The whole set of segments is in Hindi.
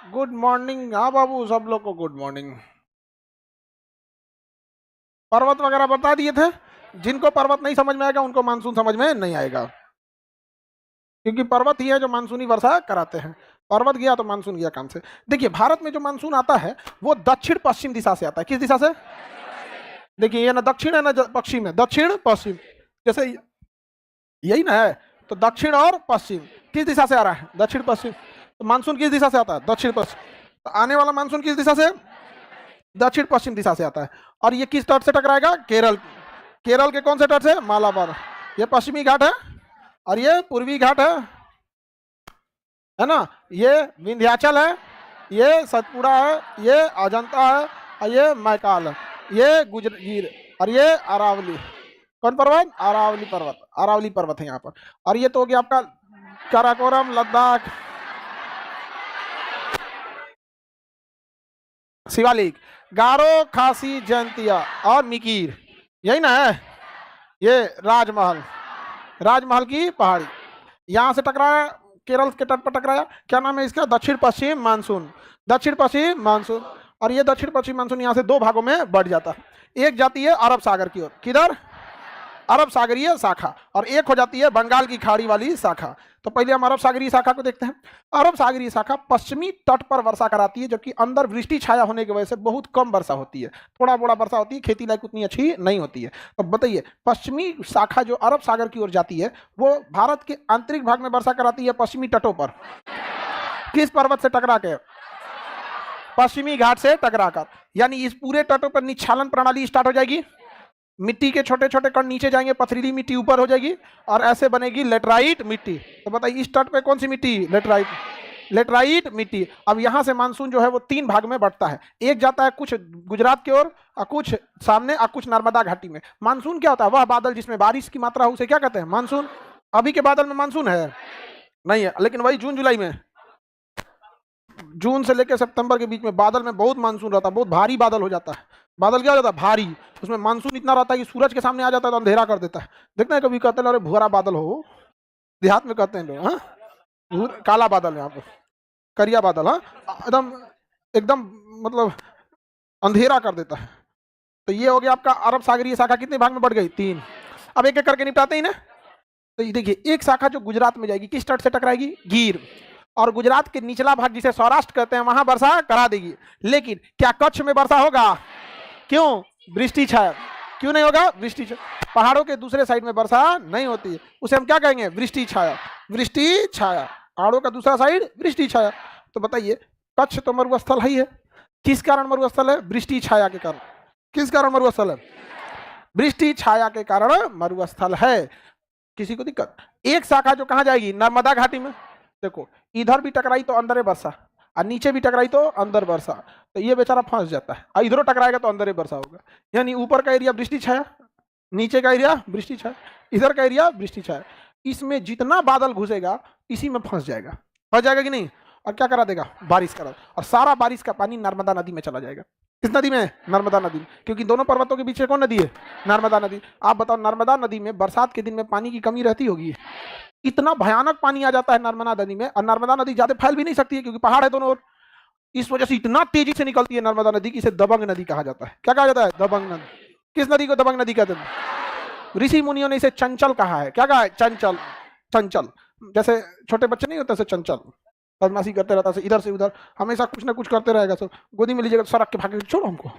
Good morning. हाँ बाबू, सब लोग को गुड मॉर्निंग। पर्वत वगैरह बता दिए थे। जिनको पर्वत नहीं समझ में आएगा उनको मानसून समझ में नहीं आएगा, क्योंकि पर्वत ही है जो मानसूनी वर्षा कराते हैं। पर्वत गया तो मानसून गया काम से। देखिए, भारत में जो मानसून आता है वो दक्षिण पश्चिम दिशा से आता है। किस दिशा से? देखिए, ये ना दक्षिण है ना पश्चिम है, दक्षिण पश्चिम। जैसे यही ना है, तो दक्षिण और पश्चिम किस दिशा से आ रहा है? दक्षिण पश्चिम। तो मानसून किस दिशा से आता है? दक्षिण पश्चिम। तो आने वाला मानसून किस दिशा से? दक्षिण पश्चिम दिशा से आता है। और ये किस तट से टकराएगा? केरल। केरल के कौन से तट से? मालाबार। ये पश्चिमी घाट है और ये पूर्वी घाट है ना। ये विंध्याचल है, ये सतपुड़ा है, ये अजंता है, और ये मैकाल है, ये गुजरीर, और ये अरावली। कौन पर्वत? अरावली पर्वत। अरावली पर्वत है यहाँ पर। और ये तो हो गया आपका काराकोरम, लद्दाख, शिवालिक, गारो, खासी, जयंतिया और मिकीर, यही ना है। ये राजमहल, राजमहल की पहाड़ी यहां से टकराया, केरल के तट पर टकराया। क्या नाम है इसका? दक्षिण पश्चिम मानसून। दक्षिण पश्चिम मानसून। और ये दक्षिण पश्चिम मानसून यहां से दो भागों में बढ़ जाता है। एक जाती है अरब सागर की ओर, किधर? अरब सागरीय शाखा। और एक हो जाती है बंगाल की खाड़ी वाली शाखा। तो पहले हम अरब सागरीय शाखा को देखते हैं। अरब सागरीय शाखा पश्चिमी तट पर वर्षा कराती है, जबकि अंदर वृष्टि छाया होने की वजह से बहुत कम वर्षा होती है, थोड़ा बोड़ा वर्षा होती है, खेती लायक उतनी अच्छी नहीं होती है। तो बताइए, पश्चिमी शाखा जो अरब सागर की ओर जाती है वो भारत के आंतरिक भाग में वर्षा कराती है पश्चिमी तटों पर। किस पर्वत से टकरा के? पश्चिमी घाट से टकराकर। यानी इस पूरे तटों पर निच्छालन प्रणाली स्टार्ट हो जाएगी। मिट्टी के छोटे छोटे कण नीचे जाएंगे, पथरीली मिट्टी ऊपर हो जाएगी और ऐसे बनेगी लेटराइट मिट्टी। तो बताइए, इस तट पे कौन सी मिट्टी? लेटराइट। लेटराइट मिट्टी। अब यहां से मानसून जो है वो तीन भाग में बढ़ता है। एक जाता है कुछ गुजरात की ओर और कुछ सामने और कुछ नर्मदा घाटी में। मानसून क्या होता है? वह बादल जिसमें बारिश की मात्रा हो उसे क्या कहते हैं? मानसून। अभी के बादल में मानसून है नहीं है, लेकिन वही जून जुलाई में, जून से लेकर सितंबर के बीच में बादल में बहुत मानसून रहता है, बहुत भारी बादल हो जाता है। बादल क्या हो जाता है? भारी। उसमें मानसून इतना रहता है कि सूरज के सामने आ जाता है तो अंधेरा कर देता है। देखते हैं कभी कहते हैं अरे भूरा बादल हो, देहात में कहते हैं लोग। हाँ, काला बादल है यहाँ पर, करिया बादल। हाँ, एकदम एकदम मतलब अंधेरा कर देता है। तो ये हो गया आपका अरब सागरीय शाखा। कितने भाग में बढ़ गई? तीन। अब एक एक करके निपटाते ही ना। तो ये देखिए, एक शाखा जो गुजरात में जाएगी किस तट से टकराएगी? गिर। और गुजरात के निचला भाग जिसे सौराष्ट्र कहते हैं वहां वर्षा करा देगी। लेकिन क्या कच्छ में वर्षा होगा? क्यों? वृष्टि छाया। क्यों नहीं होगा? वृष्टि छाया। पहाड़ों के दूसरे साइड में वर्षा नहीं होती है, उसे हम क्या कहेंगे? वृष्टि छाया। वृष्टि छाया। पहाड़ों का दूसरा साइड वृष्टि छाया। तो बताइए, कच्छ तो मरुस्थल है ही है। किस कारण मरुस्थल है? वृष्टि छाया के कारण। किस कारण मरुस्थल है? वृष्टि छाया के कारण मरुस्थल है। किसी को दिक्कत? एक शाखा जो कहां जाएगी? नर्मदा घाटी में। देखो, इधर भी टकराई तो अंदर वर्षा, और नीचे भी टकराई तो अंदर वर्षा। तो ये बेचारा फंस जाता है। और इधरों टकराएगा तो अंदर वर्षा होगा। यानी ऊपर का एरिया वृष्टि छाया, नीचे का एरिया वृष्टि छाया, इधर का एरिया वृष्टि छाया। इसमें जितना बादल घुसेगा इसी में फंस जाएगा। फंस जाएगा कि नहीं? और क्या करा देगा? बारिश करा। और सारा बारिश का पानी नर्मदा नदी में चला जाएगा। किस नदी में? नर्मदा नदी में। क्योंकि दोनों पर्वतों के बीच कौन नदी है? नर्मदा नदी। आप बताओ, नर्मदा नदी में बरसात के दिन में पानी की कमी रहती होगी? इतना भयानक पानी आ जाता है नर्मदा नदी में। और नर्मदा नदी ज्यादा फैल भी नहीं सकती है क्योंकि पहाड़ है दोनों ओर। इस वजह से इतना तेजी से निकलती है नर्मदा नदी की इसे दबंग नदी कहा जाता है। क्या कहा जाता है? दबंग नदी। किस नदी को दबंग नदी कहते हैं? ऋषि मुनियों ने इसे चंचल कहा है। क्या कहा है? चंचल। चंचल। जैसे छोटे बच्चे नहीं होते चंचल, बदमाशी करते रहता है इधर से उधर, हमेशा कुछ ना कुछ करते रहेगा। सब गोदी में लीजिएगा सड़क के भागे, छोड़ो हमको।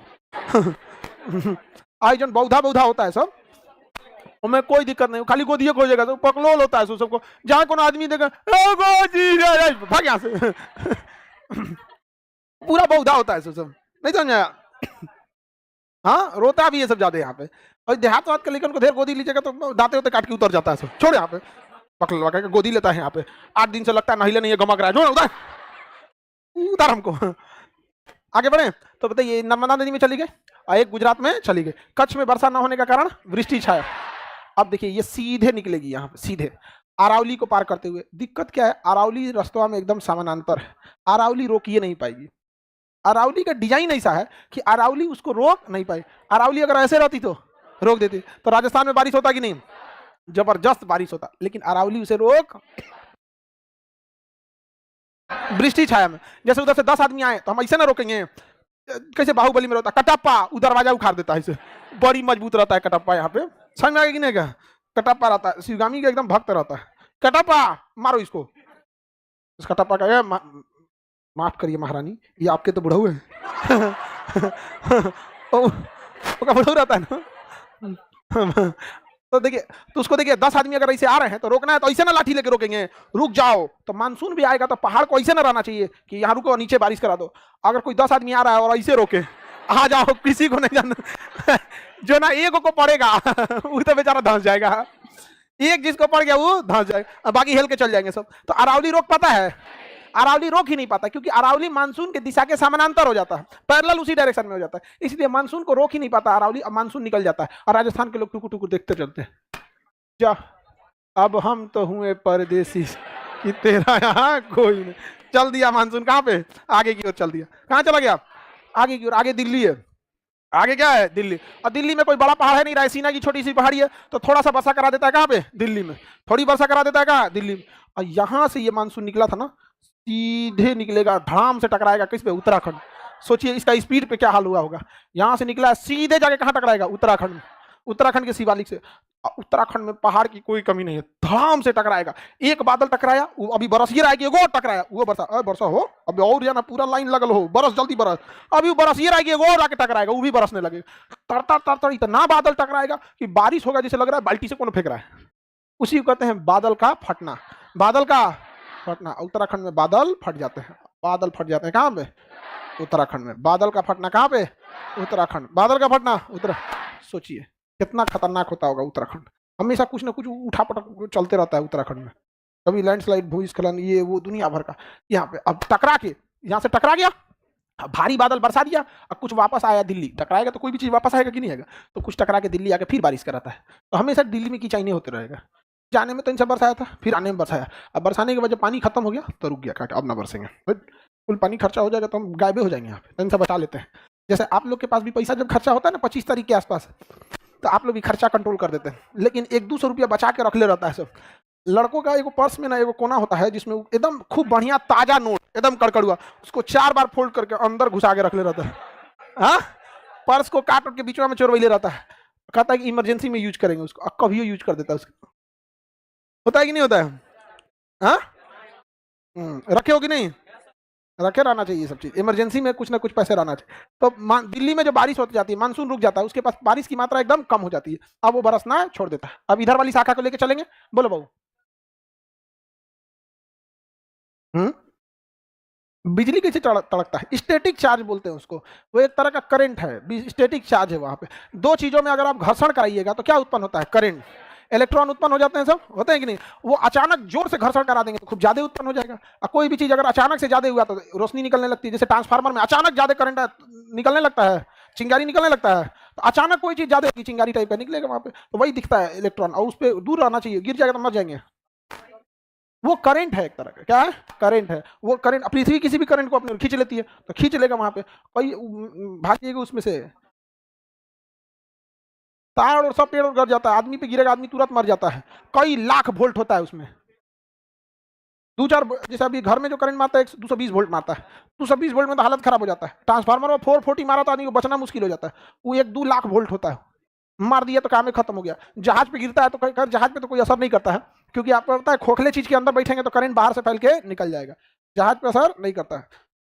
आई जन बौधा बौधा होता है सब, मैं कोई दिक्कत नहीं, खाली गोदिए खोजेगा तो पकलोल होता है सबको। जहां कोनो आदमी देगा भाग यहाँ से। पूरा बौधा होता है सब, नहीं समझ आया? हाँ, रोता भी है सब ज्यादा यहाँ पे। और देहात वात के लेकर उनको ढेर गोदी लीजिएगा तो दाते होते काट के उतर जाता है सब। छोड़ यहाँ पे, पकड़ लगा के गोदी लेता है यहाँ पे। 8 दिन से लगता है नहिले नहीं है, गमक रहा है। जो उधर उधर हमको। आगे बढ़े तो बताइए, नर्मदा नदी में चली गई और एक गुजरात में चली गई। कच्छ में वर्षा न होने का कारण वृष्टि छाया। अब देखिए, ये सीधे निकलेगी यहाँ पे, सीधे अरावली को पार करते हुए। दिक्कत क्या है? अरावली रास्तवा में एकदम समानांतर है, अरावली रोकिए नहीं पाएगी। अरावली का डिजाइन ऐसा है कि अरावली उसको रोक नहीं पाई। अरावली अगर ऐसे रहती तो रोक देती। तो राजस्थान में बारिश होता कि नहीं? जबरदस्त बारिश होता, लेकिन अरावली उसे रोक वृष्टि छाया में। जैसे उधर से 10 आदमी आए तो हम ऐसे ना रोकेंगे, कैसे बाहुबली में रहता है कटप्पा, वो दरवाजा उखाड़ देता है इसे, बड़ी मजबूत रहता है कटप्पा। यहाँ पे समझ में आएगा कि नहीं का? कटप्पा रहता है, शिवगामी का एकदम भक्त रहता है। कटप्पा मारो इसको, इस कटप्पा का माफ करिए महारानी, ये आपके तो बुढ़ऊ है। उसका बुढ़ऊ रहता है ना। तो देखिए, तो उसको देखिए 10 आदमी अगर ऐसे आ रहे हैं तो रोकना है तो ऐसे ना लाठी लेके रोकेंगे, रुक जाओ। तो मानसून भी आएगा तो पहाड़ को ऐसे ना रहना चाहिए कि यहाँ रुको नीचे बारिश करा दो। अगर कोई 10 आदमी आ रहा है और ऐसे रोके, आ जाओ, किसी को नहीं जाना। जो ना एक को पड़ेगा वो तो बेचारा धंस जाएगा, एक जिसको पड़ गया वो धंस जाएगा, बाकी हिल के चल जाएंगे सब। तो अरावली रोक पाता है? अरावली रोक ही नहीं पाता, क्योंकि अरावली मानसून के दिशा के समानांतर हो जाता है, पैरेलल उसी डायरेक्शन में हो जाता है, इसलिए मानसून को रोक ही नहीं पाता अरावली। अब मानसून निकल जाता है और राजस्थान के लोग टुकु टुकु देखते चलते हैं। जा, अब हम तो हुए परदेसी कि तेरा यहाँ कोई नहीं। चल दिया मानसून, कहाँ पे? आगे की ओर चल दिया। कहाँ चला गया? आगे की ओर। आगे दिल्ली है, आगे क्या है? दिल्ली। और दिल्ली में कोई बड़ा पहाड़ है नहीं, रायसीना की छोटी सी पहाड़ी है, तो थोड़ा सा वर्षा करा देता है कहाँ पे? दिल्ली में। थोड़ी वर्षा करा देता है कहाँ? दिल्ली में। और यहाँ से ये मानसून निकला था ना, सीधे निकलेगा, धड़ाम से टकराएगा किस पे? उत्तराखंड। सोचिए इसका स्पीड पे क्या हाल हुआ होगा। यहाँ से निकला सीधे जाके कहाँ टकराएगा? उत्तराखंड में, उत्तराखंड के शिवालिक से। उत्तराखंड में पहाड़ की कोई कमी नहीं है, धड़ाम से टकराएगा। एक बादल टकराया, वो अभी बरस ही रहा है कि वो टकराया, वो बरसा, बरसा हो अभी और जाना, पूरा लाइन लगल हो, बरस जल्दी बरस, अभी वो बरस ही रहा है कि वो आके टकराएगा, वो भी बरसने लगेगा। तरतर तरतर इतना बादल टकराएगा कि बारिश होगा, जैसे लग रहा है बाल्टी से कौन फेंक रहा है। उसी को कहते हैं बादल का फटना, बादल का फटना। उत्तराखंड में बादल फट जाते हैं, बादल फट जाते हैं कहाँ पे? उत्तराखंड में। बादल का फटना कहाँ पे? उत्तराखंड। बादल का फटना सोचिए कितना खतरनाक होता होगा उत्तराखंड। हमेशा कुछ ना कुछ उठा पटक चलते रहता है उत्तराखंड में, कभी लैंडस्लाइड, भूस्खलन, ये वो दुनिया भर का। यहाँ पे अब टकरा के, यहाँ से टकरा गया, भारी बादल बरसा दिया, अब कुछ वापस आया दिल्ली। टकराएगा तो कोई भी चीज वापस आएगा कि नहीं आएगा? तो कुछ टकरा के दिल्ली आके फिर बारिश कराता है। तो हमेशा दिल्ली में कीचाई नहीं होते रहेगा। जाने में तो इनसे बरसाया था, फिर आने में बरसाया। अब बरसाने के बाद जब पानी खत्म हो गया तो रुक गया, कहा अब ना बरसेंगे, फुल पानी खर्चा हो जाएगा तो हम गायबे हो जाएंगे यहाँ पे, तो इनसे बचा लेते हैं। जैसे आप लोग के पास भी पैसा जब खर्चा होता है ना 25 तारीख के आसपास, तो आप लोग भी खर्चा कंट्रोल कर देते हैं, लेकिन 1-200 रुपया बचा के रख ले रहता है सब। लड़कों का एगो पर्स में ना एगो कोना होता है जिसमें एकदम खूब बढ़िया ताजा नोट, एकदम कड़कड़ुआ, उसको 4 बार फोल्ड करके अंदर घुसा के रख ले रहता है। हाँ, पर्स को काट के बीच में चोरवैले रहता है, कहता है कि इमरजेंसी में यूज करेंगे उसको, अब कभी यूज कर देता है उसको। होता है कि नहीं होता है? हाँ, रखे हो कि नहीं? रखे रहना चाहिए सब चीज, इमरजेंसी में कुछ ना कुछ पैसे रहना चाहिए। तो दिल्ली में जो बारिश होती जाती है, मानसून रुक जाता है, उसके पास बारिश की मात्रा एकदम कम हो जाती है, अब वो बरसना छोड़ देता है। अब इधर वाली शाखा को लेके चलेंगे, बोलो बाबू। बिजली कैसे तड़कता है? स्टैटिक चार्ज बोलते हैं उसको, वो एक तरह का करंट है, स्टैटिक चार्ज है वहां पे। दो चीजों में अगर आप घर्षण कराइएगा तो क्या उत्पन्न होता है? करंट, इलेक्ट्रॉन उत्पन्न हो जाते हैं, सब होते हैं कि नहीं? वो अचानक जोर से घर्षण करा देंगे तो खूब ज्यादा उत्पन्न हो जाएगा। और कोई भी चीज अगर अचानक से ज्यादा हुआ तो रोशनी निकलने लगती है, जैसे ट्रांसफार्मर में अचानक ज्यादा करंट निकलने लगता है, चिंगारी निकलने लगता है, तो अचानक कोई चीज ज्यादा होगी, चिंगारी टाइप का निकलेगा वहां पे, तो वही दिखता है इलेक्ट्रॉन। और उस पर दूर रहना चाहिए, गिर जाएगा तो मर जाएंगे। वो करंट है, एक तरह का क्या है? करंट है। वो करंट, पृथ्वी किसी भी करंट को अपने खींच लेती है, तो खींच लेगा वहां पे, कोई भागिएगा उसमें से, तार और सब पेड़ और गिर जाता है, आदमी पे गिरेगा, आदमी तुरंत मर जाता है। कई लाख वोल्ट होता है उसमें, 2-4, जैसे अभी घर में जो करंट मारता है 220 वोल्ट मारता है, 220 वोल्ट में तो हालत खराब हो जाता है। ट्रांसफार्मर में 440 मारा तो आदमी को बचना मुश्किल हो जाता है। वो 1-2 लाख वोल्ट होता है, मार दिया तो काम ही खत्म हो गया। जहाज पे गिरता है तो कई जहाज पे तो कोई असर नहीं करता है, क्योंकि आपको पता है खोखले चीज के अंदर बैठेंगे तो करंट बाहर से फैल के निकल जाएगा, जहाज पे असर नहीं करता है।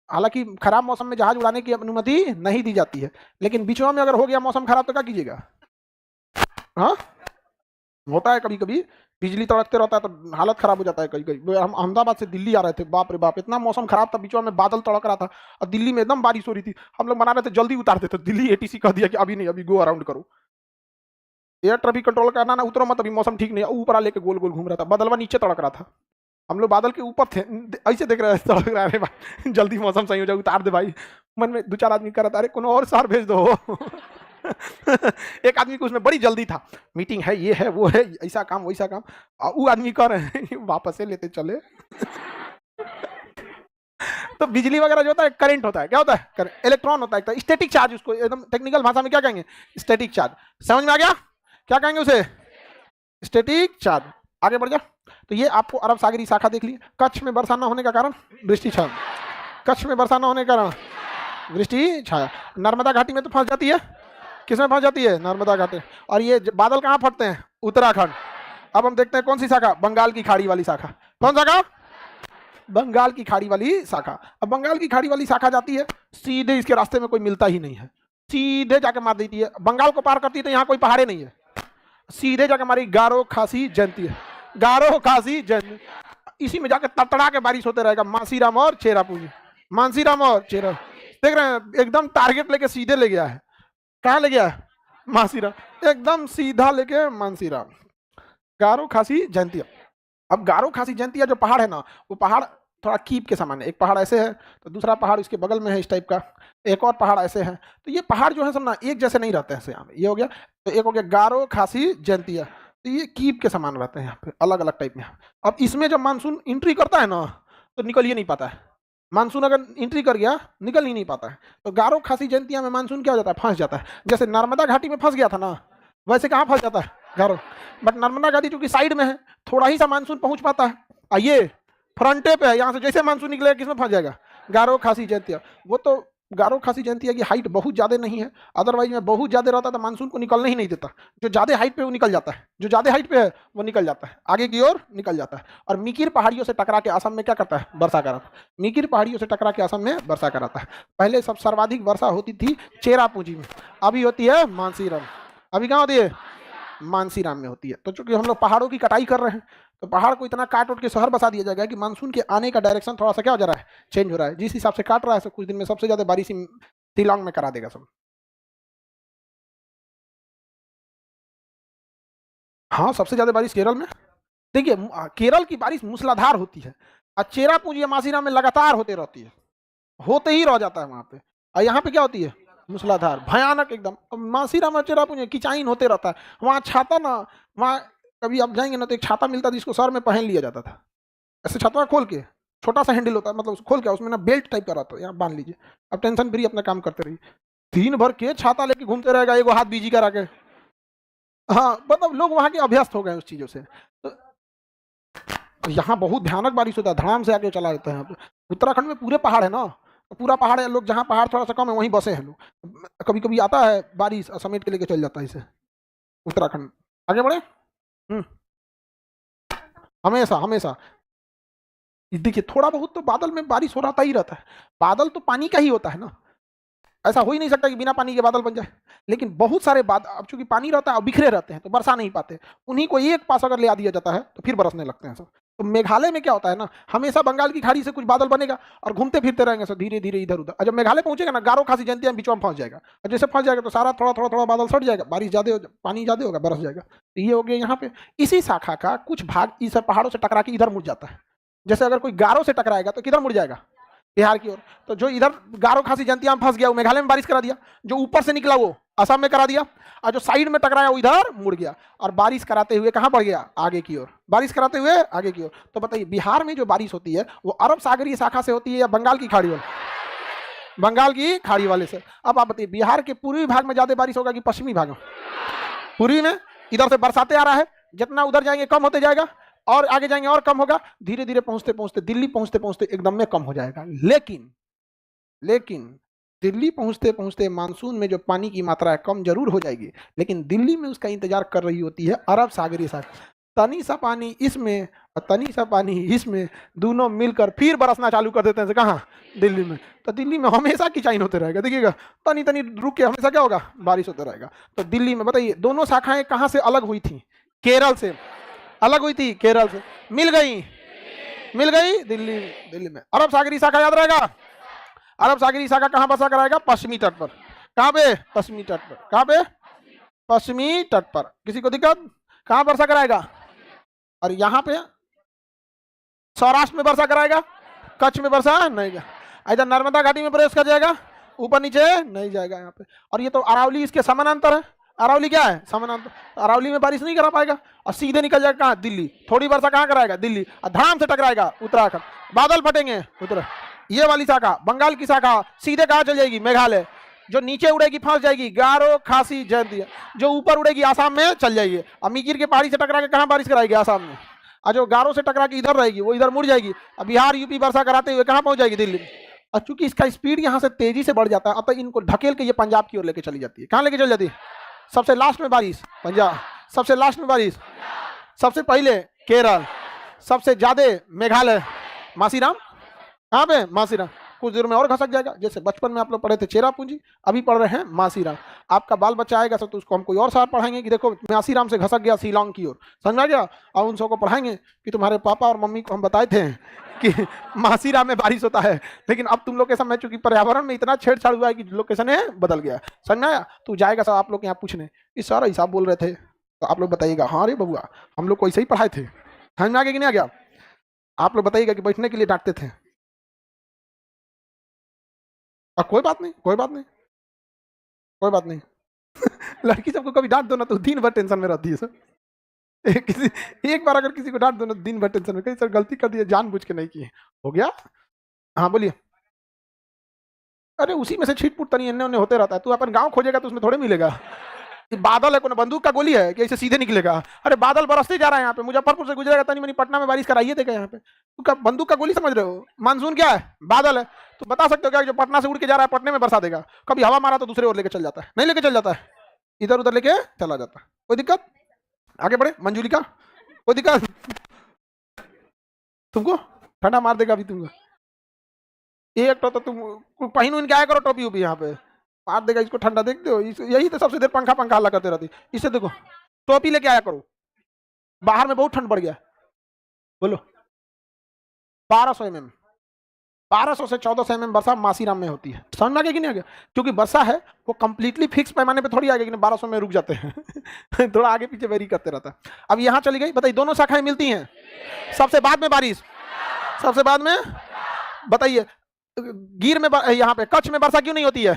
हालांकि खराब मौसम में जहाज उड़ाने की अनुमति नहीं दी जाती है, लेकिन बीचों में अगर हो गया मौसम खराब तो क्या कीजिएगा? हाँ, होता है कभी कभी, बिजली तड़कते रहता है तो हालत खराब हो जाता है कई कई। हम अहमदाबाद से दिल्ली आ रहे थे, बाप रे बाप, इतना मौसम खराब था, बीचों में बादल तड़क रहा था और दिल्ली में एकदम बारिश हो रही थी। हम लोग बना रहे थे जल्दी उतार देते, दिल्ली एटीसी कह दिया कि अभी नहीं, अभी गो अराउंड करो, एयर ट्रैफिक कंट्रोल करना ना, उतरो मत, अभी मौसम ठीक नहीं है। ऊपर लेके गोल गोल घूम रहा था, बदलवा नीचे तड़क रहा था, हम लोग बादल के ऊपर थे, ऐसे देख रहे थे, तड़क रहा है भाई, जल्दी मौसम सही हो जाए, उतार दे भाई। मन में 2-4 आदमी कर रहा था, अरे कोनो और शहर भेज दो। एक आदमी को उसमें बड़ी जल्दी था, मीटिंग है, ये है, वो है, ऐसा काम वैसा काम, वो आदमी कर रहे हैं वापस से लेते चले। तो बिजली वगैरह जो होता है करंट होता है, क्या होता है? इलेक्ट्रॉन होता है, स्टैटिक चार्ज, उसको एकदम टेक्निकल भाषा में क्या कहेंगे? Static charge. समझ में आ गया? क्या कहेंगे उसे? Static charge. आगे बढ़ जा। तो ये आपको अरब सागरी शाखा देख ली। कच्छ में वर्षा न होने का कारण वृष्टि छाया, कच्छ में वर्षा न होने के कारण वृष्टि छाया। नर्मदा घाटी में तो फंस जाती है, किसमें फंस जाती है? नर्मदा घाटी। और ये बादल कहाँ फटते हैं? उत्तराखंड। अब हम देखते हैं कौन सी शाखा? बंगाल की खाड़ी वाली शाखा। कौन शाखा? बंगाल की खाड़ी वाली शाखा। अब बंगाल की खाड़ी वाली शाखा जाती है सीधे, इसके रास्ते में कोई मिलता ही नहीं है, सीधे जाके मार देती है। बंगाल को पार करती है तो यहाँ कोई पहाड़े नहीं है, सीधे जाके हमारी गारो खासी जयंती है, गारो खासी जयंती। इसी में जाके तड़तड़ा के बारिश होते रहेगा। मासीराम और चेरापूंजी, मानसीराम और चेरा, देख रहे हैं एकदम टारगेट लेके सीधे ले गया है। कहाँ ले गया है? मासीराम, एकदम सीधा लेके मानसीराम। गारो खासी जयंतिया। अब गारो खासी जयंतिया जो पहाड़ है ना, वो पहाड़ थोड़ा कीप के समान है। एक पहाड़ ऐसे है तो दूसरा पहाड़ इसके बगल में है इस टाइप का, एक और पहाड़ ऐसे है। तो ये पहाड़ जो है सब ना एक जैसे नहीं रहते हैं। यहाँ पे ये हो गया, तो एक हो गया गारो खासी जयंतिया, तो ये कीप के समान रहते हैं यहाँ पे, अलग अलग टाइप में। अब इसमें जब मानसून एंट्री करता है ना तो निकल ही नहीं पाता है। मानसून अगर एंट्री कर गया निकल ही नहीं पाता है। तो गारो खासी जयंतिया में मानसून क्या हो जाता है? फंस जाता है। जैसे नर्मदा घाटी में फंस गया था ना, वैसे कहाँ फंस जाता है? गारो। बट नर्मदा घाटी चूंकि साइड में है, थोड़ा ही सा मानसून पहुंच पाता है। ये फ्रंटे पे है, यहाँ से जैसे मानसून निकलेगा किसमें फंस जाएगा? गारो खासी जयंतिया। वो तो गारो खासी जयंतिया की हाइट बहुत ज़्यादा नहीं है, अदरवाइज में बहुत ज़्यादा रहता तो मानसून को निकलने ही नहीं देता। जो ज़्यादा हाइट पे वो निकल जाता है, जो ज़्यादा हाइट पे है वो निकल जाता है, आगे की ओर निकल जाता है। और मिकिर पहाड़ियों से टकरा के असम में क्या करता है? वर्षा कराता है। मिकिर पहाड़ियों से टकरा के असम में वर्षा कराता है। पहले सब सर्वाधिक वर्षा होती थी चेरापूंजी में, अभी होती है मानसीराम। अभी कहाँ होती है? मानसीराम में होती है। तो चूंकि हम लोग पहाड़ों की कटाई कर रहे हैं, तो पहाड़ को इतना काट उठ के शहर बसा दिया जाएगा कि मानसून के आने का डायरेक्शन थोड़ा सा क्या हो जा रहा है? चेंज हो रहा है। जिस हिसाब से काट रहा है, कुछ दिन में सबसे ज्यादा बारिश शिलांग में करा देगा सब। हाँ, सबसे ज्यादा बारिश केरल में। देखिए केरल की बारिश मूसलाधार होती है, और चेरापूंजी या मासीराम में लगातार होते रहती है, होते ही रह जाता है वहां पे। और यहाँ पे क्या होती है? मूसलाधार, भयानक एकदम। मासीराम और चेरापूंजी किचाइन होते रहता है। वहाँ छाता ना, वहाँ कभी आप जाएंगे ना तो एक छाता मिलता था जिसको सर में पहन लिया जाता था, ऐसे छाता खोल के, छोटा सा हैंडल होता है, मतलब खोल के उसमें ना बेल्ट टाइप का रहता है, यहाँ बांध लीजिए, अब टेंशन फ्री अपना काम करते रहिए। दिन भर के छाता लेके घूमते रहेगा, एगो हाथ बिजी करा के। हाँ, मतलब लोग वहाँ के अभ्यस्त हो गए उस चीजों से। तो यहाँ बहुत भयानक बारिश होता है, धड़ाम से आके चला जाता है। यहाँ पे उत्तराखंड में पूरे पहाड़ है ना, पूरा पहाड़ है। लोग जहाँ पहाड़ थोड़ा सा कम है वहीं बसे हैं लोग। कभी कभी आता है बारिश और समेट के लेके चल जाता है इसे उत्तराखंड। आगे बढ़े। हमेशा हमेशा देखिए थोड़ा बहुत तो बादल में बारिश हो रहा ही रहता है। बादल तो पानी का ही होता है ना, ऐसा हो ही नहीं सकता कि बिना पानी के बादल बन जाए। लेकिन बहुत सारे बादल अब चूंकि पानी रहता है और बिखरे रहते हैं तो बरसा नहीं पाते, उन्हीं को एक पास अगर ले आ दिया जाता है तो फिर बरसने लगते हैं सब। तो मेघालय में क्या होता है ना, हमेशा बंगाल की खाड़ी से कुछ बादल बनेगा और घूमते फिरते रहेंगे सब धीरे धीरे इधर उधर। और जब मेघालय पहुंचेगा ना, गारो खासी जयंतिया बीच में फंस जाएगा, और जैसे फंस जाएगा तो सारा थोड़ा थोड़ा थोड़ा बादल सट जाएगा, बारिश ज्यादा हो, पानी ज्यादा होगा, बरस जाएगा। तो ये हो गया यहाँ पे। इसी शाखा का कुछ भाग इस पहाड़ों से टकरा के इधर मुड़ जाता है। जैसे अगर कोई गारो से टकराएगा तो किधर मुड़ जाएगा? बिहार की ओर। तो जो इधर गारो खासी जयंतिया में फंस गया वो मेघालय में बारिश करा दिया, जो ऊपर से निकला वो असम में करा दिया, और जो साइड में टकराया वो इधर मुड़ गया और बारिश कराते हुए कहां बढ़ गया? आगे की ओर। बारिश कराते हुए आगे की ओर। तो बताइए बिहार में जो बारिश होती है वो अरब सागरीय शाखा से होती है या बंगाल की खाड़ी वाले? बंगाल की खाड़ी वाले से। अब आप बताइए बिहार के पूर्वी भाग में ज्यादा बारिश होगा कि पश्चिमी भाग में? पूर्वी में। इधर से बरसाते आ रहा है, जितना उधर जाएंगे कम होते जाएगा, और आगे जाएंगे और कम होगा, धीरे धीरे पहुंचते पहुंचते दिल्ली पहुंचते पहुंचते एकदम में कम हो जाएगा। लेकिन दिल्ली पहुंचते पहुंचते मानसून में जो पानी की मात्रा है कम जरूर हो जाएगी, लेकिन दिल्ली में उसका इंतजार कर रही होती है अरब सागरीय शाखा। तनी सा पानी इसमें और तनी सा पानी इसमें, दोनों मिलकर फिर बरसना चालू कर देते हैं। कहाँ? दिल्ली में। तो दिल्ली में हमेशा किचाइन होते रहेगा, देखिएगा तनी तनी रुक के हमेशा क्या होगा? बारिश होता रहेगा। तो दिल्ली में बताइए दोनों शाखाएं कहाँ से अलग हुई थी? केरल से अलग हुई थी, केरल से मिल गई दिल्ली में। अरब सागरीय शाखा याद रहेगा। अरब सागरीय शाखा कहां बसा कराएगा? पश्चिमी तट पर। कहां पे? पश्चिमी तट पर। कहां पे? पश्चिमी तट पर। किसी को दिक्कत? कहां वर्षा कराएगा? और यहां पे सौराष्ट्र में वर्षा कराएगा, कच्छ में वर्षा नहीं जाएगा। इधर नर्मदा घाटी में प्रवेश कर जाएगा, ऊपर नीचे नहीं जाएगा यहाँ पे। और ये तो अरावली इसके समानांतर है। अरावली क्या है? समानांतर। अरावली में बारिश नहीं करा पाएगा और सीधे निकल जाएगा कहाँ? दिल्ली। थोड़ी वर्षा कहाँ कराएगा? दिल्ली। और धाम से टकराएगा उत्तराखंड, बादल फटेंगे ये वाली शाखा बंगाल की शाखा सीधे कहाँ चल जाएगी? मेघालय। जो नीचे उड़ेगी फंस जाएगी गारो खासी जयंतिया, जो ऊपर उड़ेगी आसाम में चल जाएगी। और मिकिर के पहाड़ी से टकरा के कहाँ बारिश कराएगी? आसाम में। और जो गारो से टकरा के इधर रहेगी वो इधर मुड़ जाएगी, अब बिहार यूपी वर्षा कराते हुए कहाँ पहुंच जाएगी? दिल्ली। और चूंकि इसका स्पीड यहाँ से तेजी से बढ़ जाता है, अब इनको ढकेल के ये पंजाब की ओर लेके चली जाती है। कहाँ लेके चली जाती है? सबसे लास्ट में बारिश पंजाब, सबसे लास्ट में बारिश सबसे पहले केरल, सबसे ज्यादा मेघालय, मासीराम। कहाँ पे? मासीराम। कुछ देर में और घसक जाएगा, जैसे बचपन में आप लोग पढ़े थे चेरापूंजी, अभी पढ़ रहे हैं मासीराम। आपका बाल बच्चा आएगा तो उसको हम कोई और शहर पढ़ाएंगे कि देखो मासीराम से घसक गया शिलोंग की ओर, समझ आ गया? और उन सबको पढ़ाएंगे कि तुम्हारे पापा और मम्मी को हम बताए थे कि मासीराम में बारिश होता है, लेकिन अब तुम लोग के समय चूंकि पर्यावरण में इतना छेड़छाड़ हुआ है कि लोकेशन है बदल गया, समझ में आया? तो जाएगा सब आप लोग यहाँ पूछने कि सर ऐसा बोल रहे थे, तो आप लोग बताइएगा हाँ रे बबुआ हम लोग को ऐसे ही पढ़ाए थे। समझ में आ गया कि नहीं आ गया? आप लोग बताइएगा कि बैठने के लिए डांटते थे। कोई बात नहीं, कोई बात नहीं, कोई बात नहीं। लड़की सबको कभी डांट दो ना तो दिन भर टेंशन में रहती है सर। किसी एक बार अगर किसी को डांट दो ना दिन भर टेंशन में, कहीं सर गलती कर दी है जानबूझ के नहीं की है, हो गया। हाँ बोलिए। अरे उसी में से छीट-फूट तनी एन्ने ओन्ने होते रहता है, तू अपन गांव खोजेगा तो उसमें थोड़े मिलेगा। ये बादल है, कोई बंदूक का गोली है कि ऐसे सीधे निकलेगा? अरे बादल बरसते जा रहा है यहाँ पे, मुजफ्फरपुर से गुजरेगा तनी मनी पटना में बारिश कराइए देगा यहाँ पे। तू का बंदूक का गोली समझ रहे हो? मानसून क्या है? बादल है। तो बता सकते हो क्या जो पटना से उड़ के जा रहा है पटने में बरसा देगा? कभी हवा मारा तो दूसरे ओर लेके चल जाता है, नहीं लेके चल जाता है, इधर उधर लेके चला जाता है। कोई दिक्कत? आगे बढ़े। मंजूरी का कोई दिक्कत? तुमको ठंडा मार देगा अभी तुमको। एक तो तुम पहन उन के आया करो टोपी उपी यहाँ पे, मार देगा इसको ठंडा। देखते हो यही तो सबसे देर पंखा पंखा हल्ला करते रहती। इसे देखो टोपी लेके आया करो, बाहर में बहुत ठंड बढ़ गया। बोलो 1200 mm, 1200 से 1400 mm वर्षा मासीराम में होती है। समझ में आ गया कि नहीं आ गया? क्योंकि वर्षा है वो कंप्लीटली फिक्स पैमाने पे थोड़ी आ गई, 1200 में रुक जाते हैं। थोड़ा आगे पीछे वेरी करते रहता है। अब यहाँ चली गई, बताइए दोनों शाखाएं मिलती हैं, सबसे बाद में बारिश, सबसे बाद में। बताइए गिर में यहाँ पे कच्छ में वर्षा क्यों नहीं होती है?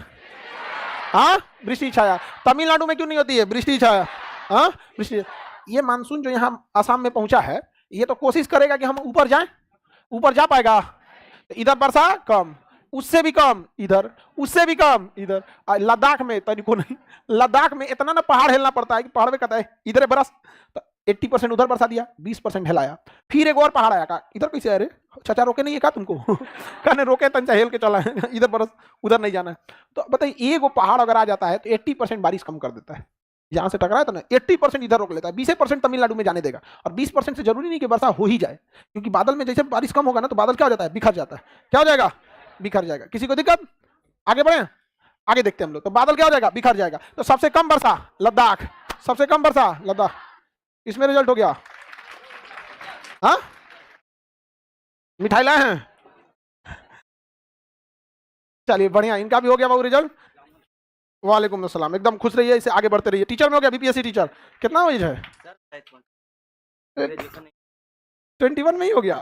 हाँ वृष्टि छाया। तमिलनाडु में क्यों नहीं होती है वृष्टि छाया? हाँ वृष्टि। ये मानसून जो यहाँ आसाम में पहुंचा है, ये तो कोशिश करेगा कि हम ऊपर जाएं, ऊपर जा पाएगा? इधर वर्षा कम, उससे भी कम इधर, उससे भी कम इधर। लद्दाख में तनिको नहीं, लद्दाख में इतना ना पहाड़ हिलना पड़ता है कि पहाड़ में कहता है इधर बरस, तो 80% उधर बरसा दिया, 20% हिलाया, फिर एक और पहाड़ आया, कहा इधर कैसे? अरे चाचा रोके नहीं है क्या तुमको? कहने रोके तंचा हेल के चला है, इधर बरस उधर नहीं जाना है। तो बताइए एक वो पहाड़ अगर आ जाता है तो 80% बारिश कम कर देता है। जहां से टकराए तो ना 80% इधर रोक लेता है, 20% तमिलनाडु में जाने देगा। और 20% से जरूरी नहीं कि वर्षा हो ही जाए, क्योंकि बादल में जैसे बारिश कम होगा ना तो बादल क्या हो जाता है? बिखर जाता है। क्या हो जाएगा? बिखर जाएगा। किसी को दिक्कत? आगे बढ़े, आगे देखते हैं हम लोग। तो बादल क्या हो जाएगा? बिखर जाएगा। तो सबसे कम वर्षा लद्दाख, सबसे कम वर्षा लद्दाख। इसमें रिजल्ट हो गया। हाँ मिठाई लाए हैं, चलिए बढ़िया, इनका भी हो गया बाबू रिजल्ट। वालेकुम अस्सलाम। एकदम खुश रहिए, इसे आगे बढ़ते रहिए। टीचर में हो गया बीपीएससी टीचर, कितना एज है? 21 में ही हो गया।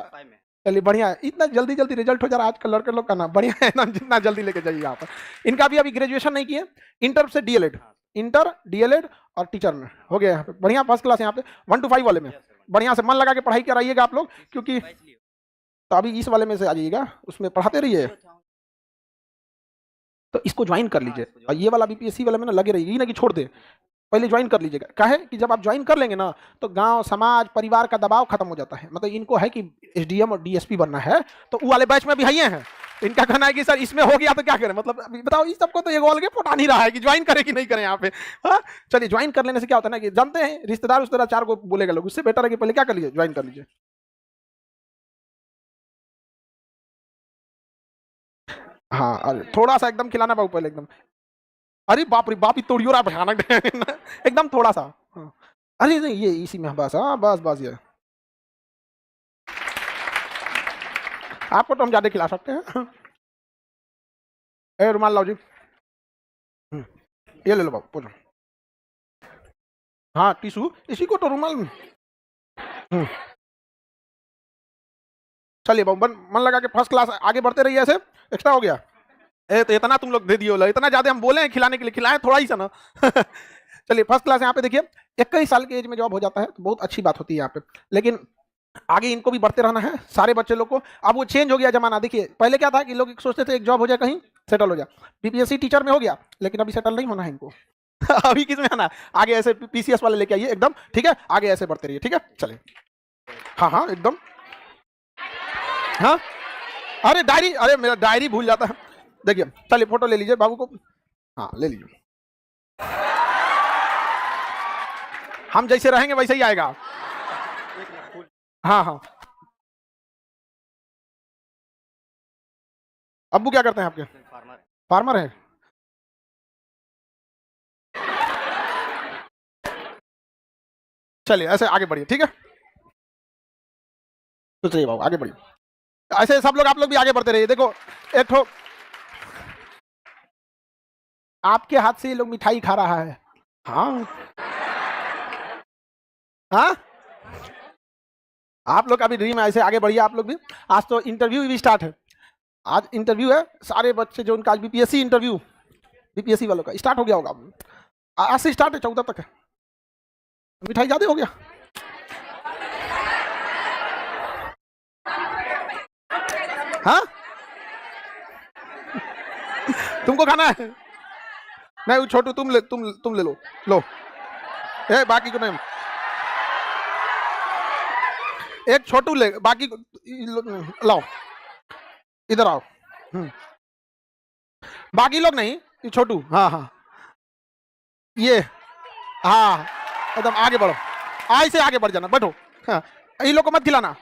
चलिए बढ़िया है, इतना जल्दी जल्दी रिजल्ट हो जा रहा है आजकल लड़के लोग का ना, बढ़िया है ना, जितना जल्दी लेके जाइए यहाँ पर। इनका भी अभी ग्रेजुएशन नहीं किए, इंटर से डीएलएड, इंटर डीएलएड और टीचर में हो गया यहाँ पे। बढ़िया फर्स्ट क्लास यहाँ पे 1 to 5 वाले में बढ़िया से मन लगा के पढ़ाई कराइएगा आप लोग, क्योंकि तो अभी इस वाले में से आ जाइएगा, उसमें पढ़ाते रहिए। तो इसको ज्वाइन कर लीजिए, और ये वाला बीपीएससी वाला में ना लगे रहिए, ये ना कि छोड़ दे, पहले ज्वाइन कर लीजिएगा। क्या है कि जब आप ज्वाइन कर लेंगे ना तो गांव समाज परिवार का दबाव खत्म हो जाता है। मतलब इनको है कि एसडीएम और डीएसपी बनना है, तो वो वाले बैच में भी है हैं। तो इनका कहना है कि सर इसमें हो गया तो क्या करें? मतलब अभी बताओ, इस सबको तो ये गोल के पटा नहीं रहा है कि ज्वाइन करें कि नहीं करें यहाँ पे। हाँ चलिए, ज्वाइन कर लेने से क्या होता है ना कि जानते हैं रिश्तेदार उस तरह 4 को बोलेगा लोग, उससे बेटर है कि पहले क्या कर लीजिए, ज्वाइन कर लीजिए। हाँ अरे थोड़ा सा एकदम खिलाना बाबू पहले एकदम। अरे बाप रे बाप, तोड़ियो रहा भयानक एकदम थोड़ा सा। हाँ। अरे नहीं ये इसी में बस, हाँ बस बस ये आपको तो हम ज्यादा खिला सकते हैं। ए रुमाल लाओ जी, ये ले लो बाबू, पूछो। हाँ टिशू, इसी को तो रुमाल। चलिए बाबू मन लगा के फर्स्ट क्लास आगे बढ़ते रहिए। ऐसे एक्स्ट्रा हो गया तो इतना तुम लोग दे दियो, इतना ज्यादा हम बोले हैं खिलाने के लिए, खिलाएं थोड़ा ही सा ना। चलिए फर्स्ट क्लास यहाँ पे देखिए, 21 साल के एज में जॉब हो जाता है तो बहुत अच्छी बात होती है यहाँ पे, लेकिन आगे इनको भी बढ़ते रहना है सारे बच्चे लोग को। अब वो चेंज हो गया जमाना। देखिए पहले क्या था कि लोग सोचते थे एक जॉब हो जाए, कहीं सेटल हो जाए, बीपीएससी टीचर में हो गया, लेकिन अभी सेटल नहीं होना है इनको। अभी किस में आना? आगे ऐसे पीसीएस वाले लेके आइए एकदम, ठीक है, आगे ऐसे बढ़ते रहिए, ठीक है। चलिए हाँ हाँ एकदम। हाँ अरे डायरी, अरे मेरा डायरी भूल जाता है। देखिए चलिए फोटो ले लीजिए बाबू को। हाँ ले लीजिए। हम जैसे रहेंगे वैसे ही आएगा। हाँ हाँ। अब्बू क्या करते हैं आपके? फार्मर है। चलिए ऐसे आगे बढ़िए, ठीक है। तो चलिए बाबू आगे बढ़िए, ऐसे सब लोग, आप लोग भी आगे बढ़ते रहिए। देखो एक ठो आपके हाथ से ये लोग मिठाई खा रहा है। हाँ हाँ, आप लोग का भी ड्रीम है, ऐसे आगे बढ़िए आप लोग भी। आज तो इंटरव्यू भी स्टार्ट है, आज इंटरव्यू है। सारे बच्चे जो उनका आज बीपीएससी इंटरव्यू, बीपीएससी वालों का स्टार्ट हो गया होगा। आज से स्टार्ट है, 14 तक है। मिठाई ज्यादा हो गया। हाँ तुमको खाना है? नहीं छोटू तुम ले लो, लो। ए बाकी को नहीं, एक छोटू ले, बाकी को लाओ, इधर आओ। बाकी लोग नहीं, ये छोटू। हाँ हाँ ये, हाँ एकदम आगे बढ़ो, आई से आगे बढ़ जाना, बैठो। हाँ इन लोग को मत खिलाना।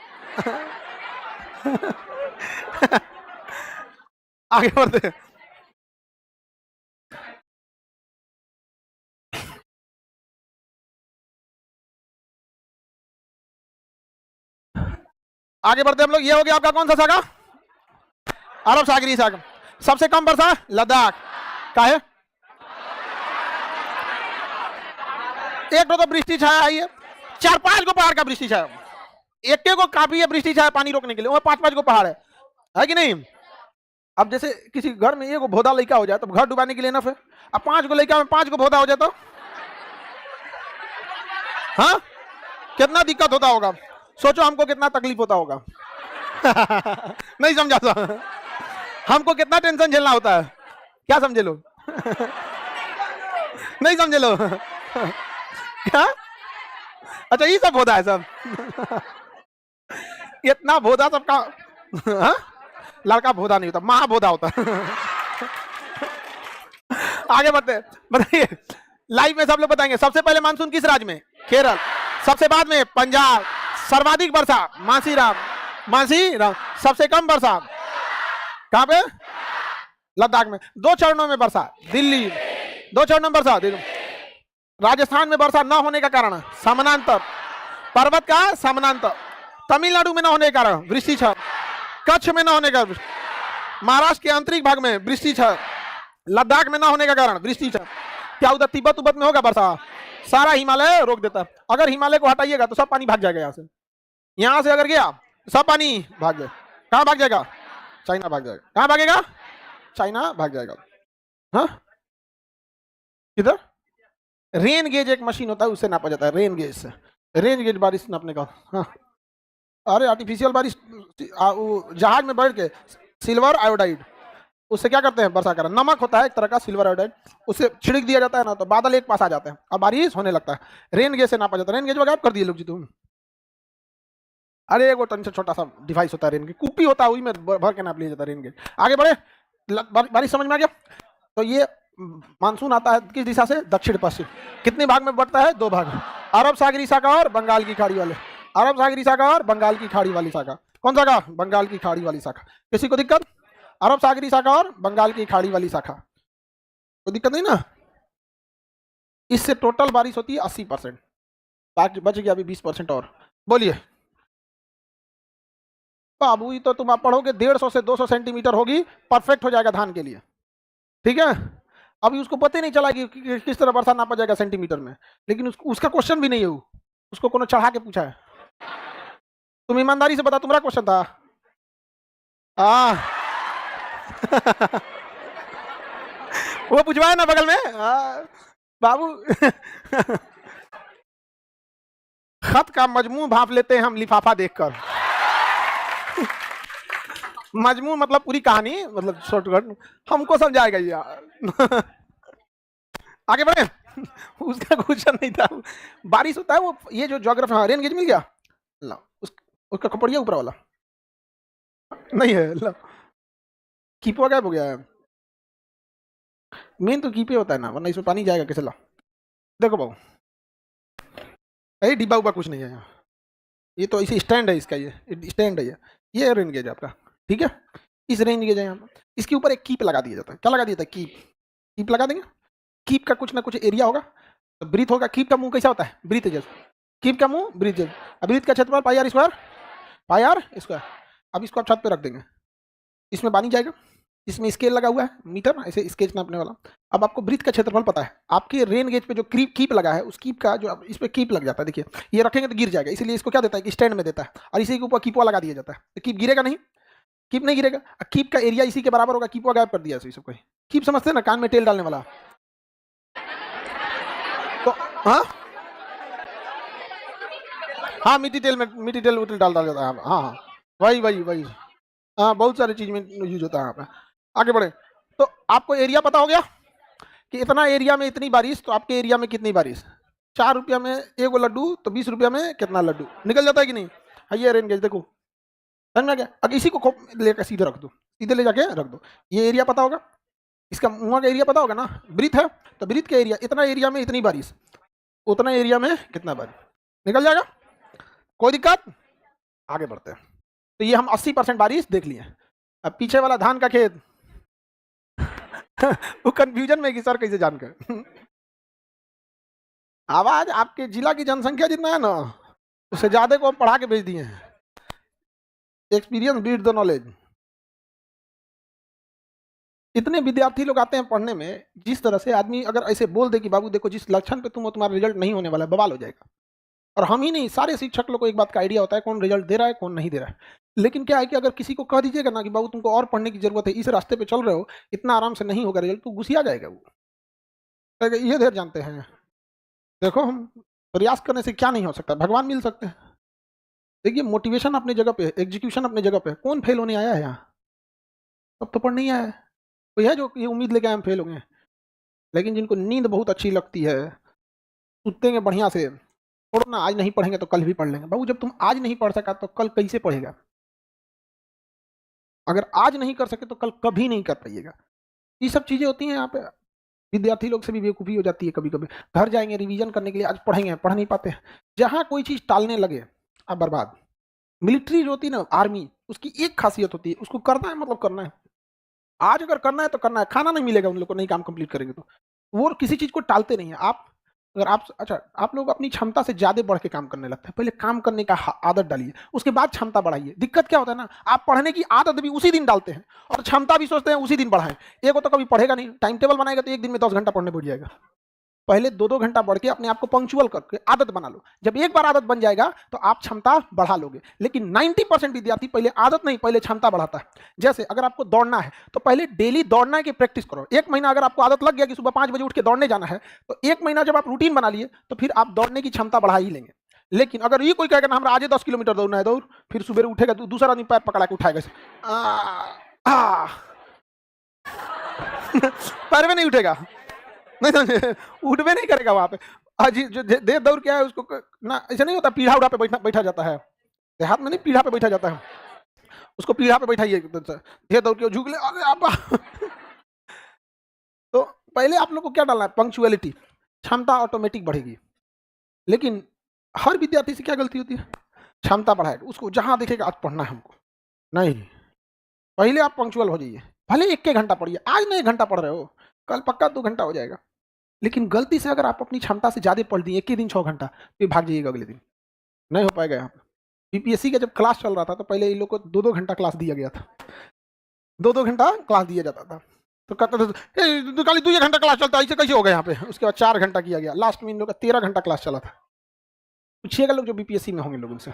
आगे बढ़ते। आगे बढ़ते हम लोग। ये हो गया आपका कौन सा सागा? अरब सागरी सागा। सबसे कम वर्षा लद्दाख का है। एक तो वृष्टि छाया आई है, 4-5 को पहाड़ का वृष्टि छाया, एक को काफी है वृष्टि छाया पानी रोकने के लिए, वो 5-5 को पहाड़ है कि नहीं? अब जैसे किसी घर में एक भोदा लड़का हो जाए तो घर डुबाने के लिए ना, फिर अब 5 को लड़का में 5 को भोदा हो जाए तो हाँ कितना दिक्कत होता होगा। सोचो हमको कितना तकलीफ होता होगा। नहीं समझा था, हमको कितना टेंशन झेलना होता है, क्या समझे लो? नहीं समझे लो? क्या? अच्छा ये सब भोदा है सब। इतना भोदा सबका। हाँ? लड़का भोदा नहीं होता, महा भोदा होता। आगे बढ़ते, बताइए लाइव में सब लोग बताएंगे। सबसे पहले मानसून किस राज्य में? केरल। सबसे बाद में पंजाब। सर्वाधिक वर्षा मानसीराम। सबसे कम वर्षा कहां पे? लद्दाख में। 2 चरणों में वर्षा दिल्ली, 2 चरणों में वर्षा दिल्ली। राजस्थान में वर्षा न होने का कारण समानांतर पर्वत का समानांतर। तमिलनाडु में न होने के कारण वृष्टि क्षय। कच्छ में न होने का, महाराष्ट्र के आंतरिक भाग में वृष्टि क्षय। लद्दाख में न होने का कारण वृष्टि क्षय। क्या उधर तिब्बत उब्बत में होगा वर्षा? सारा हिमालय रोक देता है। अगर हिमालय को हटाइएगा तो सब पानी भाग जाएगा यहाँ से अगर गया सब पानी भाग जाए। कहाँ भाग जाएगा? चाइना भाग जाएगा। कहाँ भागेगा? चाइना भाग जाएगा। हाँ किधर? रेन गेज एक मशीन होता है, उससे नापा जाता है, रेन गेज से। रेन गेज बारिश नापने का। हाँ अरे आर्टिफिशियल बारिश, जहाज में बैठ के सिल्वर आयोडाइड, उससे क्या करते हैं? वर्षा करें। नमक होता है एक तरह का सिल्वर आयोडाइड, उससे छिड़क दिया जाता है ना तो बादल एक पास आ जाते हैं और बारिश होने लगता है। रेन गेज से नापा जाता है। रेन गेज वगैरह कर दिए लोग जी तुम। अरे वो छोटा सा डिवाइस होता है, रेन गेज कुपी होता है, वही में भर के नाप लिया जाता है रेन गेज। आगे बढ़े, बारिश समझ में आ गया? तो ये मानसून आता है किस दिशा से? दक्षिण पश्चिम। कितने भाग में बढ़ता है? 2 भाग, अरब सागरी शाखा और बंगाल की खाड़ी वाले। अरब सागरी शाखा और बंगाल की खाड़ी वाली शाखा। कौन शाखा? बंगाल की खाड़ी वाली शाखा। किसी को दिक्कत? अरब सागरी शाखा और बंगाल की खाड़ी वाली शाखा, कोई दिक्कत नहीं ना? इससे टोटल बारिश होती है 80%, बाकी बच गया अभी 20% और। बोलिए बाबू, ये तो तुम आप पढ़ोगे 150 से 200 सेंटीमीटर होगी, परफेक्ट हो जाएगा धान के लिए, ठीक है? अभी उसको पता ही नहीं चला कि किस तरह वर्षा नापा जाएगा सेंटीमीटर में, लेकिन उसका क्वेश्चन भी नहीं है, उसको कोनो चढ़ा के पूछा है। तुम ईमानदारी से बता, तुम्हारा क्वेश्चन था? वो पूछवाया ना बगल में बाबू। खत का मजमू भाप लेते हैं हम लिफाफा देखकर। मजमू मतलब पूरी कहानी, मतलब शॉर्टकट हमको समझाएगा यार। आगे बढ़े। उसका क्वेश्चन नहीं था, बारिश होता है वो, ये जो ज्योग्राफी। हाँ रेन गेज मिल गया, ला उसका खपड़िया ऊपर वाला नहीं है, लो कीपो गायब हो गया है। मेन तो कीपे होता है ना, वरना इसमें पानी जाएगा कैसे? ला देखो बाबू, अरे डिब्बा उब्बा कुछ नहीं है यहाँ, ये तो इसी स्टैंड है इसका, ये स्टैंड है ये रेन गेज आपका, ठीक है। इस रेंज गेज है यहाँ पर, इसके ऊपर एक कीप लगा दिया जाता है। क्या लगा दिया जाता है? कीप। कीप लगा देंगे, कीप का कुछ ना कुछ एरिया होगा, तो ब्रीथ होगा। कीप का मुंह कैसा होता है? ब्रीथ जैसा। कीप का मुंह ब्रीथ जैसा। ब्रीथ का क्षेत्रफल pi R square, pi R square. अब इसको आप छत पे रख देंगे, इसमें पानी जाएगा, इसमें स्केल लगा हुआ है, मीटर, ऐसे स्केच नापने वाला। अब आपको ब्रीथ का क्षेत्रफल पता है, आपके रेन गेज पे जो कीप लगा है, उस कीप का जो इस पे कीप लग जाता है, देखिए ये रखेंगे तो गिर जाएगा, इसलिए इसको क्या देता है कि स्टैंड में देता है, और इसी के ऊपर कीपवा लगा दिया जाता है, तो कीप गिरेगा नहीं, कीप नहीं गिरेगा। कीप का एरिया इसी के बराबर होगा, कीपवा गायब कर दिया सबको। कीप समझते हैं ना, कान में तेल डालने वाला। तो हाँ हाँ, मिट्टी तेल में, मिट्टी तेल उठल डाल जाता है। हाँ हाँ, वही वही वही, हाँ बहुत सारी चीज में यूज होता है यहाँ पे। आगे बढ़े, तो आपको एरिया पता हो गया कि इतना एरिया में इतनी बारिश, तो आपके एरिया में कितनी बारिश? 4 रुपया में एगो लड्डू, तो 20 रुपया में कितना लड्डू निकल जाता है कि नहीं? हाँ, ये रेन गेज देखो, समझ में आ गया। अब इसी को लेकर सीधे रख दो, सीधे ले जाके रख दो। ये एरिया पता होगा, इसका मुंह का एरिया पता होगा ना, ब्रीथ है, तो ब्रीथ का एरिया, इतना एरिया में इतनी बारिश, उतना एरिया में कितना बारिश, निकल जाएगा। कोई दिक्कत? आगे बढ़ते हैं। तो ये हम 80% बारिश देख लिए। अब पीछे वाला धान का खेत वो कंफ्यूजन में कि सर कैसे जानकर आवाज आपके जिला की जनसंख्या जितना है ना, उससे ज्यादा को हम पढ़ा के भेज दिए हैं। Experience beat the knowledge. इतने विद्यार्थी लोग आते हैं पढ़ने में, जिस तरह से आदमी अगर ऐसे बोल दे कि बाबू देखो जिस लक्षण पे तुम हो तुम्हारा रिजल्ट नहीं होने वाला है, बवाल हो जाएगा। और हम ही नहीं, सारे शिक्षक लोग को एक बात का आइडिया होता है कौन रिजल्ट दे रहा है कौन नहीं दे रहा है। लेकिन क्या है कि अगर किसी को कह दीजिएगा ना कि बाबू तुमको और पढ़ने की जरूरत है, इस रास्ते पे चल रहे हो, इतना आराम से नहीं होगा रिजल्ट, तो गुस्सिया जाएगा वो। ये देर जानते हैं, देखो हम प्रयास करने से क्या नहीं हो सकता, भगवान मिल सकते हैं। देखिए मोटिवेशन अपनी जगह पे है, एग्जीक्यूशन अपनी जगह पे है। कौन फेल होने आया है यहाँ? सब तो पढ़ नहीं आया है। कोई है जो ये उम्मीद लेके हम फेल हो गए? लेकिन जिनको नींद बहुत अच्छी लगती है, सुतेंगे बढ़िया से, छोड़ो ना, आज नहीं पढ़ेंगे तो कल भी पढ़ लेंगे। बाबू जब तुम आज नहीं पढ़ सका तो कल कैसे पढ़ेगा? अगर आज नहीं कर सके तो कल कभी नहीं कर पाइएगा। ये सब चीजें होती हैं यहाँ पे। विद्यार्थी लोग से भी बेवकूफ़ी हो जाती है कभी कभी। घर जाएंगे रिवीजन करने के लिए, आज पढ़ेंगे, पढ़ नहीं पाते हैं। जहाँ कोई चीज़ टालने लगे आप बर्बाद। मिलिट्री जो होती है ना, आर्मी, उसकी एक खासियत होती है, उसको करना है मतलब करना है। आज अगर करना है तो करना है, खाना नहीं मिलेगा उन लोग को नहीं काम कंप्लीट करेंगे तो। वो किसी चीज़ को टालते नहीं है। आप अगर आप अच्छा, आप लोग अपनी क्षमता से ज़्यादा बढ़ के काम करने लगते हैं। पहले काम करने का आदत डालिए, उसके बाद क्षमता बढ़ाइए। दिक्कत क्या होता है ना, आप पढ़ने की आदत भी उसी दिन डालते हैं और क्षमता भी सोचते हैं उसी दिन बढ़ाएं। एक हो तो कभी पढ़ेगा नहीं, टाइम टेबल बनाएगा तो एक दिन में 10 घंटा पढ़ने बैठ जाएगा। पहले 2-2 घंटा बढ़ के अपने आप को पंक्चुअल करके आदत बना लो। जब एक बार आदत बन जाएगा तो आप क्षमता बढ़ा लोगे। लेकिन 90% विद्यार्थी पहले आदत नहीं, पहले क्षमता बढ़ाता है। जैसे अगर आपको दौड़ना है तो पहले डेली दौड़ना की प्रैक्टिस करो। 1 महीना अगर आपको आदत लग गया कि सुबह 5 बजे उठ के दौड़ने जाना है, तो 1 महीना जब आप रूटीन बना लिए तो फिर आप दौड़ने की क्षमता बढ़ा ही लेंगे। लेकिन अगर ये कोई कहेगा ना हमारा आज 10 किलोमीटर दौड़ना है, दौड़, फिर सुबह उठेगा तो दूसरा आदमी पैर पकड़ा के उठाएगा, पैर में नहीं उठेगा, नहीं समझे, उठबे नहीं करेगा वहां पे। आज जो देर दौड़ क्या है उसको ना, ऐसा नहीं होता पीढ़ा उड़ा पे बैठा जाता है। देहात में नहीं पीढ़ा पे बैठा जाता है, उसको पीढ़ा पे बैठाइए, देर दौड़ के झुक ले, अरे आप तो पहले आप लोग को क्या डालना है? पंक्चुअलिटी। क्षमता ऑटोमेटिक बढ़ेगी। लेकिन हर विद्यार्थी से क्या गलती होती है? क्षमता बढ़ाएगा, उसको जहां देखेगा आज पढ़ना है हमको, नहीं, पहले आप पंक्चुअल हो जाइए। भले 1 घंटा पढ़िए, आज नहीं 1 घंटा पढ़ रहे हो, कल पक्का 2 घंटा हो जाएगा। लेकिन गलती से अगर आप अपनी क्षमता से ज़्यादा पढ़ दिए, एक ही दिन 6 घंटा, फिर भाग जाइएगा अगले दिन, नहीं हो पाएगा यहाँ पे। बीपीएससी का जब क्लास चल रहा था तो पहले इन लोग को 2-2 घंटा क्लास दिया गया था, 2-2 घंटा क्लास दिया जाता था। तो कहते थे खाली 2 घंटा क्लास चलता है, ऐसे कैसे हो गया यहाँ पे? उसके बाद 4 घंटा किया गया, लास्ट में इन लोग का 13 घंटा क्लास चला था। पूछिएगा लोग जो बीपीएससी में होंगे लोगों से,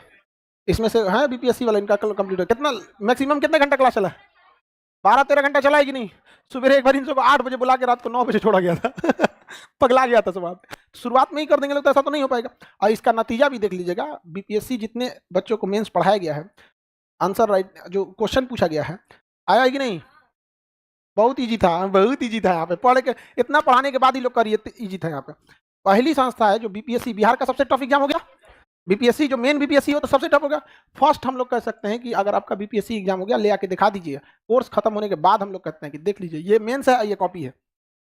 इसमें से है बीपीएससी वाला, इनका कंप्लीट कितना मैक्सिमम कितने घंटा क्लास चला? 12-13 घंटा चला है कि नहीं? सुबह एक बार इन सबको 8 बजे बुला के रात को 9 बजे छोड़ा गया था पगला गया था सब। शुरुआत में ही कर देंगे लोग तो ऐसा तो नहीं हो पाएगा। और इसका नतीजा भी देख लीजिएगा, बीपीएससी जितने बच्चों को मेंस पढ़ाया गया है, आंसर राइट जो क्वेश्चन पूछा गया है, आया है कि नहीं? बहुत ईजी था, बहुत ईजी था। यहाँ पे पढ़ के इतना पढ़ाने के बाद ही लोग करिए ईजी था। यहाँ पे पहली संस्था है जो बीपीएससी, बिहार का सबसे टफ एग्जाम हो गया, बीपीएससी जो मेन बीपीएससी हो तो सबसे टफ होगा। फर्स्ट हम लोग कह सकते हैं कि अगर आपका बीपीएससी एग्जाम हो गया, ले आके दिखा दीजिए, कोर्स खत्म होने के बाद हम लोग कहते हैं कि देख लीजिए ये मेंस है, ये कॉपी है,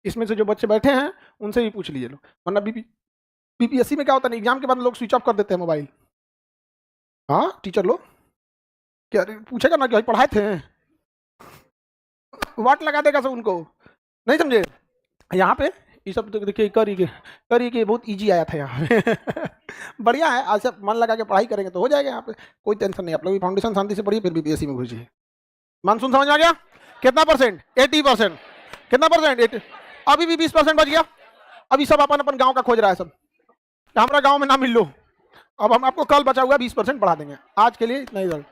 इसमें से जो बच्चे बैठे हैं उनसे भी पूछ लीजिए लोग। वरना बीपीएससी में क्या होता है, एग्जाम के बाद लोग स्विच ऑफ कर देते हैं मोबाइल। हाँ टीचर लोग क्या पूछेगा ना कि पढ़ाए थे, वाट लगा देगा सब उनको, नहीं समझे। यहाँ पे ये सब तो देखिए करिए कि बहुत इजी आया था यहाँ पे बढ़िया है, आज सब मन लगा के पढ़ाई करेंगे तो हो जाएगा यहाँ पे, कोई टेंशन नहीं। आप लोग फाउंडेशन शांति से पढ़िए, फिर बीपीएससी में घुसिए। मानसून समझ में आ गया? कितना परसेंट? 80%। कितना परसेंट? 80। अभी भी 20% बच गया। अभी सब अपन अपन गांव का खोज रहा है सब, हमारा गांव में ना मिल लो। अब हम आपको कल बचा हुआ 20% बढ़ा देंगे। आज के लिए इतना ही।